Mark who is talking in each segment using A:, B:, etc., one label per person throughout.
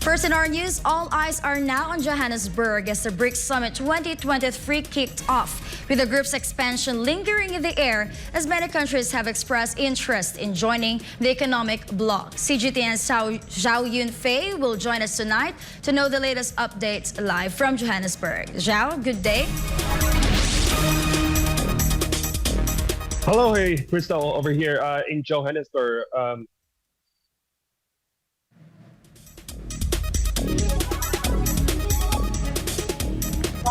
A: First in our news, all eyes are now on Johannesburg as the BRICS Summit 2023 kicked off, with the group's expansion lingering in the air as many countries have expressed interest in joining the economic bloc. CGTN's Zhao Yunfei will join us tonight to know the latest updates live from Johannesburg. Zhao, good day.
B: Hello, hey, Crystal, over here in Johannesburg.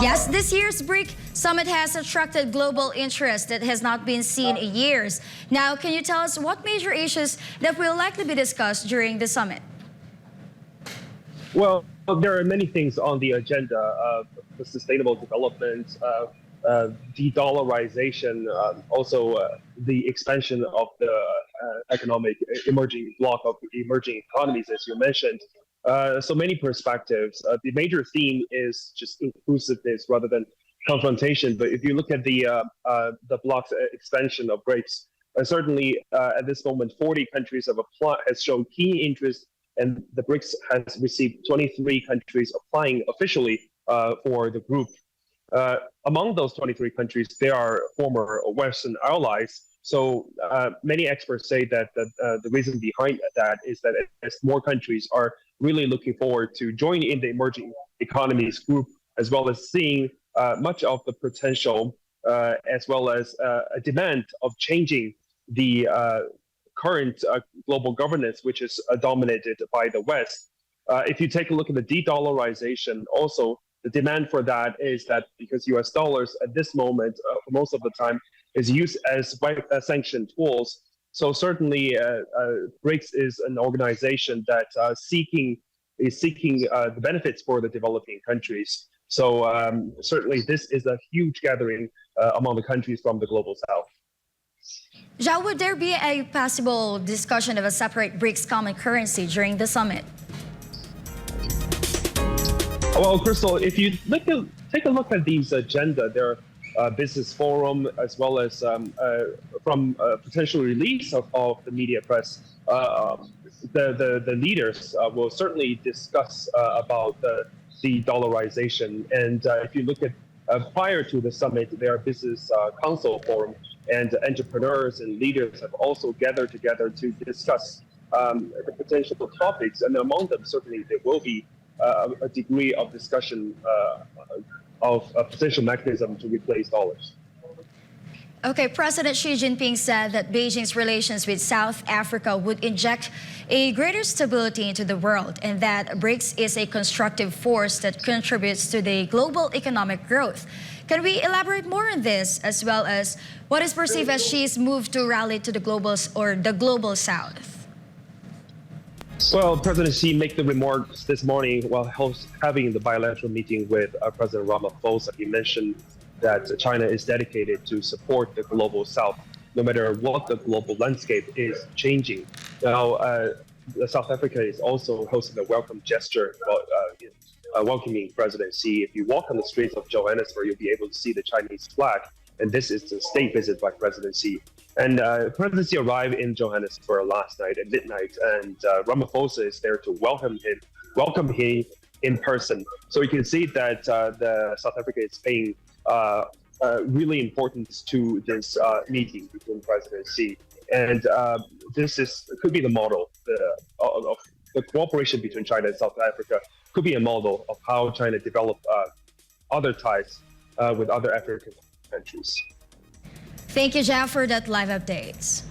A: Yes, this year's BRICS Summit has attracted global interest that has not been seen in years. Now, can you tell us what major issues that will likely be discussed during the summit?
B: Well, there are many things on the agenda: the sustainable development, de-dollarization, also the expansion of the economic emerging bloc of emerging economies, as you mentioned. So many perspectives. The major theme is just inclusiveness rather than confrontation. But if you look at the bloc's expansion of BRICS, certainly at this moment, 40 countries has shown keen interest, and the BRICS has received 23 countries applying officially for the group. Among those 23 countries, there are former Western allies. So many experts say that the reason behind that is that as more countries are really looking forward to joining in the emerging economies group, as well as seeing much of the potential, as well as a demand of changing the current global governance, which is dominated by the West. If you take a look at the de-dollarization, also the demand for that is that because US dollars at this moment, for most of the time, is used as sanction tools. So certainly, BRICS is an organization that is seeking the benefits for the developing countries. So certainly, this is a huge gathering among the countries from the global south.
A: Zhao, would there be a possible discussion of a separate BRICS common currency during the summit?
B: Well, Crystal, if you take a look at these agenda, there are business forum as well as from potential release of the media press. The leaders will certainly discuss about the de-dollarization. And if you look at prior to the summit, there are business council forum, and entrepreneurs and leaders have also gathered together to discuss the potential topics. And among them, certainly there will be a degree of discussion of a potential mechanism to replace dollars.
A: Okay, President Xi Jinping said that Beijing's relations with South Africa would inject a greater stability into the world, and that BRICS is a constructive force that contributes to the global economic growth. Can we elaborate more on this, as well as what is perceived as Xi's move to rally to the global South?
B: Well, President Xi made the remarks this morning while having the bilateral meeting with President Ramaphosa. He mentioned that China is dedicated to support the global south, no matter what the global landscape is changing. Now, South Africa is also hosting a welcome gesture, welcoming President Xi. If you walk on the streets of Johannesburg, you'll be able to see the Chinese flag. And this is the state visit by President Xi. And President Xi arrived in Johannesburg last night at midnight, and Ramaphosa is there to welcome him in person. So you can see that the South Africa is paying really importance to this meeting between President Xi, and this could be the model of the cooperation between China and South Africa. Could be a model of how China developed other ties with other African countries.
A: Thank you, Zhao, for that live updates.